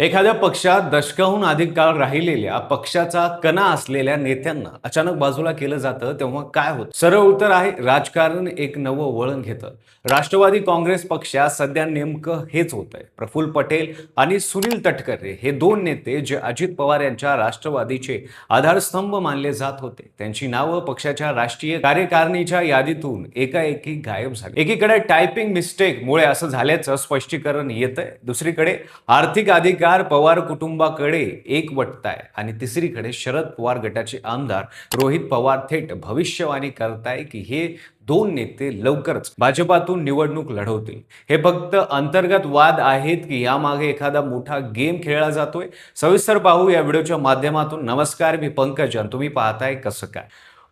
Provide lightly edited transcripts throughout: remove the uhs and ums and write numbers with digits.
एखाद्या पक्षात दशकाहून अधिक काळ राहिलेल्या पक्षाचा कणा असलेल्या नेत्यांना अचानक बाजूला केलं जातं तेव्हा काय होतं? सरळ उत्तर आहे, राजकारण एक नवं वळण घेतं. राष्ट्रवादी काँग्रेस पक्षात सध्या नेमकं हेच होतंय. प्रफुल्ल पटेल आणि सुनील तटकरे हे दोन नेते जे अजित पवार यांच्या राष्ट्रवादीचे आधारस्तंभ मानले जात होते, त्यांची नावं पक्षाच्या राष्ट्रीय कार्यकारिणीच्या यादीतून एकाएकी गायब झाली. एकीकडे टायपिंग मिस्टेकमुळे असं झाल्याचं स्पष्टीकरण येतंय, दुसरीकडे आर्थिक अधिकार पवार कुटुंबाकडे एकवटताय आणि तिसरीकडे शरद पवार गटाचे आमदार रोहित पवार थेट भविष्यवाणी करताय की हे दोन नेते लवकरच भाजपातून निवडणूक लढवतील. हे फक्त अंतर्गत वाद आहेत की यामागे एखादा मोठा गेम खेळला जातोय? सविस्तर पाहू या व्हिडिओच्या माध्यमातून. नमस्कार, मी पंकज आणि तुम्ही पाहताय कसं काय.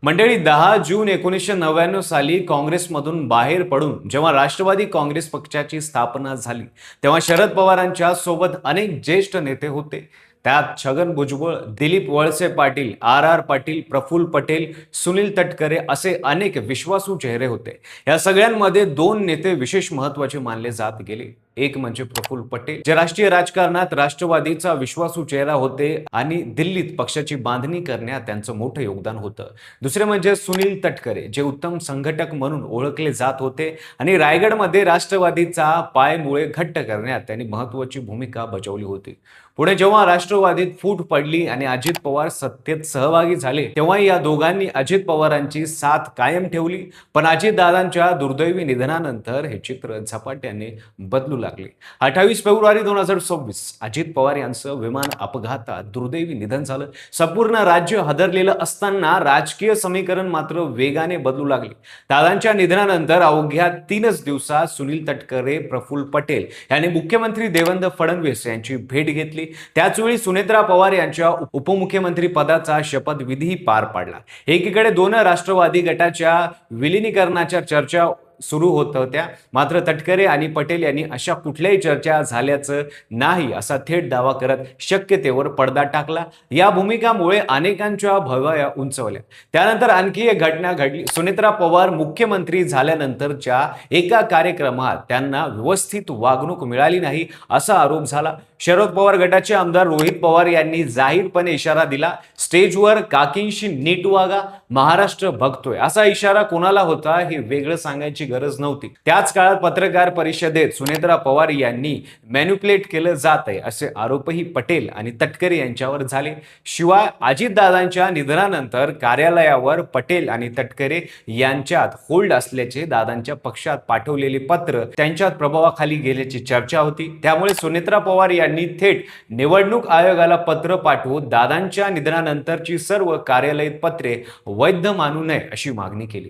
मंडळी, 10 जून 1999 साली काँग्रेसमधून बाहेर पडून जेव्हा राष्ट्रवादी काँग्रेस पक्षाची स्थापना झाली तेव्हा शरद पवारांच्या सोबत अनेक ज्येष्ठ नेते होते. त्यात छगन भुजबळ, दिलीप वळसे पाटील, आर पाटील, प्रफुल्ल पटेल, सुनील तटकरे असे अनेक विश्वासू चेहरे होते. या सगळ्यांमध्ये दोन नेते विशेष महत्त्वाचे मानले जात गेले. एक म्हणजे प्रफुल्ल पटेल, जे राष्ट्रीय राजकारणात राष्ट्रवादीचा विश्वासू चेहरा होते आणि दिल्लीत पक्षाची बांधणी करण्यात त्यांचं मोठं योगदान होतं. दुसरे म्हणजे सुनील तटकरे, जे उत्तम संघटक म्हणून ओळखले जात होते आणि रायगडमध्ये राष्ट्रवादीचा पायमुळे घट्ट करण्यात त्यांनी महत्त्वाची भूमिका बजावली होती. पुढे जेव्हा राष्ट्रवादीत फूट पडली आणि अजित पवार सत्तेत सहभागी झाले तेव्हा या दोघांनी अजित पवारांची साथ कायम ठेवली. पण अजितदादांच्या दुर्दैवी निधनानंतर हे चित्र झपाट्याने बदलू लागले. 28 फेब्रुवारी 2026 अजित पवार यांचं विमान अपघातात दुर्दैवी निधन झालं. संपूर्ण राज्य हादरलेलं असताना राजकीय समीकरण मात्र वेगाने बदलू लागले. दादांच्या निधनानंतर अवघ्या 3च दिवसात सुनील तटकरे, प्रफुल्ल पटेल यांनी मुख्यमंत्री देवेंद्र फडणवीस यांची भेट घेतली. त्याचवेळी सुनेत्रा पवार यांच्या उपमुख्यमंत्री पदाचा शपथविधी पार पडला. एकीकडे दोन राष्ट्रवादी गटाच्या विलिनीकरणाच्या चर्चा सुरू होत होत्या, मात्र तटकरे आणि पटेल यांनी अशा कुठल्याही चर्चा झाल्याचं नाही असा थेट दावा करत शक्यतेवर पडदा टाकला. या भूमिकामुळे अनेकांच्या भुवया उंचवल्या. त्यानंतर आणखी एक घटना घडली. सुनेत्रा पवार मुख्यमंत्री झाल्यानंतरच्या एका कार्यक्रमात त्यांना व्यवस्थित वागणूक मिळाली नाही असा आरोप झाला. शरद पवार गटाचे आमदार रोहित पवार यांनी जाहीरपणे इशारा दिला, स्टेजवर काकींशी नीट वागा, महाराष्ट्र बघतोय. असा इशारा कोणाला होता हे वेगळं सांगायची गरज नव्हती. त्याच काळात पत्रकार परिषदेत सुनेत्रा पवार यांनी मॅन्युप्युलेट केलं जात आहे असे आरोपही पटेल आणि तटकरे यांच्यावर झाले. शिवाय अजितदादांच्या निधनानंतर कार्यालयावर पटेल आणि तटकरे यांच्यात होल्ड असल्याचे दादांच्या पक्षात पाठवलेले पत्र त्यांच्यात प्रभावाखाली गेल्याची चर्चा होती. त्यामुळे सुनेत्रा पवार यांनी थेट निवडणूक आयोगाला पत्र पाठवून दादांच्या निधनानंतरची सर्व कार्यालयीन पत्रे वैध मानू नये अशी मागणी केली.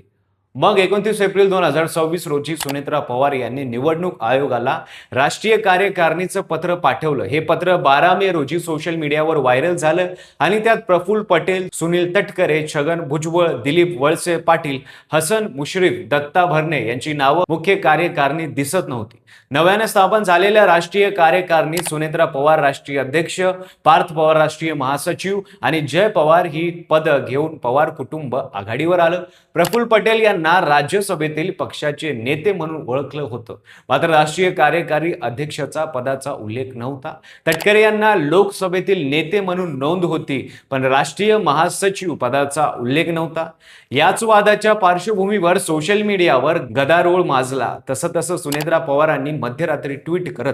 मग 29 एप्रिल 2026 रोजी सुनेत्रा पवार यांनी निवडणूक आयोगाला राष्ट्रीय कार्यकारिणीचं पत्र पाठवलं. हे पत्र 12 मे रोजी सोशल मीडियावर व्हायरल झालं आणि त्यात प्रफुल्ल पटेल, सुनील तटकरे, छगन भुजबळ, दिलीप वळसे पाटील, हसन मुश्रीफ, दत्ता भरणे यांची नावं मुख्य कार्यकारिणीत दिसत नव्हती. नव्याने स्थापन झालेल्या राष्ट्रीय कार्यकारिणीत सुनेत्रा पवार राष्ट्रीय अध्यक्ष, पार्थ पवार राष्ट्रीय महासचिव आणि जय पवार ही पद घेऊन पवार कुटुंब आघाडीवर आलं. प्रफुल्ल पटेल यांना राज्यसभेतील पक्षाचे नेते म्हणून ओळखलं होतं, मात्र राष्ट्रीय कार्यकारी अध्यक्षाचा पदाचा उल्लेख नव्हता. तटकरे यांना लोकसभेतील नेते म्हणून नोंद होती, पण राष्ट्रीय महासचिव पदाचा उल्लेख नव्हता. याच वादाच्या पार्श्वभूमीवर सोशल मीडियावर गदारोळ माजला. तसं सुनेत्रा पवारांनी मध्यरात्री ट्विट करत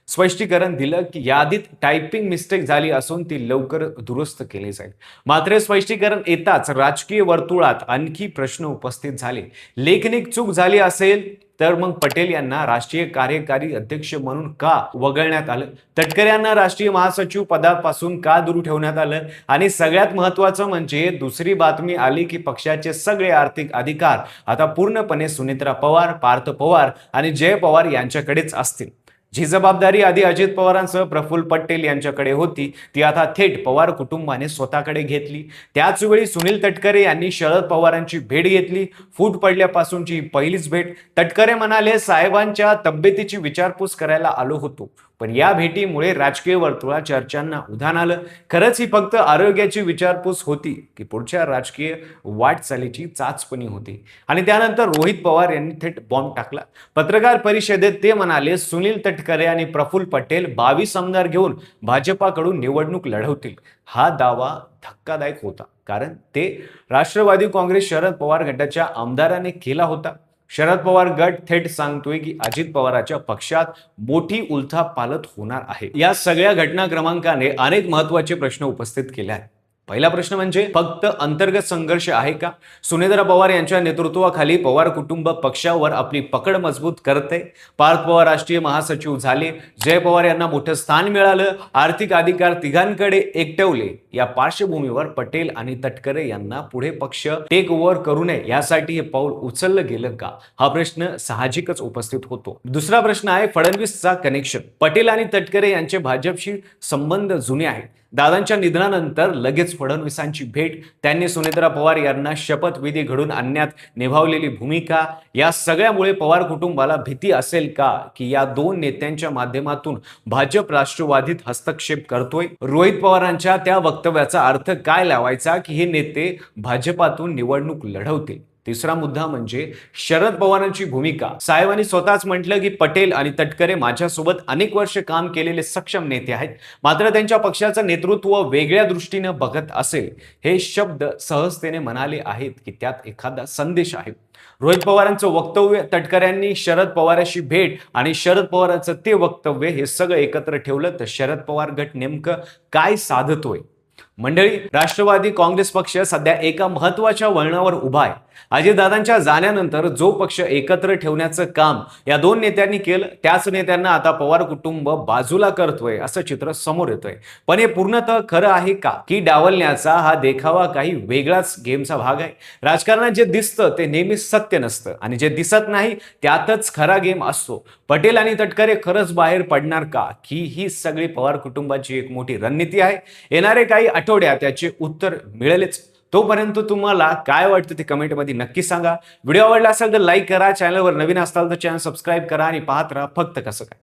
स्पष्टीकरण दिलं की यादीत टायपिंग मिस्टेक झाली असून ती लवकर दुरुस्त केली जाईल. मात्र स्पष्टीकरण येताच राजकीय वर्तुळात आणखी प्रश्न उपस्थित झाले. लेखनिक चूक झाली असेल तर मग पटेल यांना राष्ट्रीय कार्यकारी अध्यक्ष म्हणून का वगळण्यात आलं? तटकरे यांना राष्ट्रीय महासचिव पदापासून का दूर ठेवण्यात आलं? आणि सगळ्यात महत्त्वाचं म्हणजे दुसरी बातमी आली की पक्षाचे सगळे आर्थिक अधिकार आता पूर्णपणे सुनेत्रा पवार, पार्थ पवार आणि जय पवार यांच्याकडेच असतील. जी जबाबदारी आधी अजित पवारांसह प्रफुल्ल पटेल यांच्याकडे होती ती आता थेट पवार कुटुंबाने स्वतःकडे घेतली. त्याचवेळी सुनील तटकरे यांनी शरद पवारांची भेट घेतली. फूट पडल्यापासूनची पहिलीच भेट. तटकरे म्हणाले, साहेबांच्या तब्येतीची विचारपूस करायला आलो होतो, पण या भेटीमुळे राजकीय वर्तुळात चर्चांना उधाण आलं. खरंच ही फक्त आरोग्याची विचारपूस होती की पुढच्या राजकीय वाटचालीची चाचपणी होती? आणि त्यानंतर रोहित पवार यांनी थेट बॉम्ब टाकला. पत्रकार परिषदेत ते म्हणाले, सुनील तटकरे आणि प्रफुल्ल पटेल 22 आमदार घेऊन भाजपाकडून निवडणूक लढवतील. हा दावा धक्कादायक होता, कारण ते राष्ट्रवादी काँग्रेस शरद पवार गटाच्या आमदाराने केला होता. शरद पवार गट थेट सांगतोय की अजित पवारांच्या पक्षात मोठी उलथापालथ होणार आहे. या सगळ्या घटनाक्रमांकाने अनेक महत्त्वाचे प्रश्न उपस्थित केले आहेत. पहिला प्रश्न म्हणजे फक्त अंतर्गत संघर्ष आहे का? सुनेत्रा पवार यांच्या नेतृत्वाखाली पवार कुटुंब पक्षावर आपली पकड मजबूत करते. पार्थ पवार राष्ट्रीय महासचिव झाले, जय पवार यांना मोठं स्थान मिळालं, आर्थिक अधिकार तिघांकडे एकटवले. या पार्श्वभूमीवर पटेल आणि तटकरे यांना पुढे पक्ष टेक ओव्हर करू नये यासाठी हे पाऊल उचललं गेलं का? हा प्रश्न साहजिकच उपस्थित होतो. दुसरा प्रश्न आहे फडणवीसचा कनेक्शन. पटेल आणि तटकरे यांचे भाजपशी संबंध जुने आहेत. दादांच्या निधनानंतर लगेच फडणवीसांची भेट, त्यांनी सुनेत्रा पवार यांना शपथविधी घडून आणण्यात निभावलेली भूमिका, या सगळ्यामुळे पवार कुटुंबाला भीती असेल का की या दोन नेत्यांच्या माध्यमातून भाजप राष्ट्रवादीत हस्तक्षेप करतोय? रोहित पवारांच्या त्या वक्तव्याचा अर्थ काय लावायचा की हे नेते भाजपातून निवडणूक लढवतील? तिसरा मुद्दा म्हणजे शरद पवारांची भूमिका. साहेबांनी स्वतःच म्हटलं की पटेल आणि तटकरे माझ्यासोबत अनेक वर्ष काम केलेले सक्षम नेते आहेत, मात्र त्यांच्या पक्षाचं नेतृत्व वेगळ्या दृष्टीने बघत असेल. हे शब्द सहजतेने म्हणाले आहेत की त्यात एखादा संदेश आहे. रोहित पवारांचं वक्तव्य, तटकऱ्यांनी शरद पवारांशी भेट आणि शरद पवारांचं ते वक्तव्य, हे सगळं एकत्र ठेवलं तर शरद पवार गट नेमकं काय साधतोय? मंडळी, राष्ट्रवादी काँग्रेस पक्ष सध्या एका महत्त्वाच्या वळणावर उभा आहे. अजितदादांच्या जाण्यानंतर जो पक्ष एकत्र ठेवण्याचं काम या दोन नेत्यांनी केलं, त्याच नेत्यांना आता पवार कुटुंब बाजूला करतोय असं चित्र समोर येतोय. पण हे पूर्णतः खरं आहे का की डावलण्याचा हा देखावा काही वेगळाच गेमचा भाग आहे? राजकारणात जे दिसतं ते नेहमीच सत्य नसतं आणि जे दिसत नाही त्यातच खरा गेम असतो. पटेल आणि तटकरे खरंच बाहेर पडणार का की ही सगळी पवार कुटुंबाची एक मोठी रणनीती आहे? येणारे काही आठवड्यात त्याचे उत्तर मिळेलच. तोपर्यंत तुम्हाला काय वाटतं ते कमेंटमध्ये नक्की सांगा. व्हिडिओ आवडला असेल तर लाईक करा, चॅनलवर नवीन असाल तर चॅनल सबस्क्राईब करा आणि पाहत राहा फक्त कसं काय.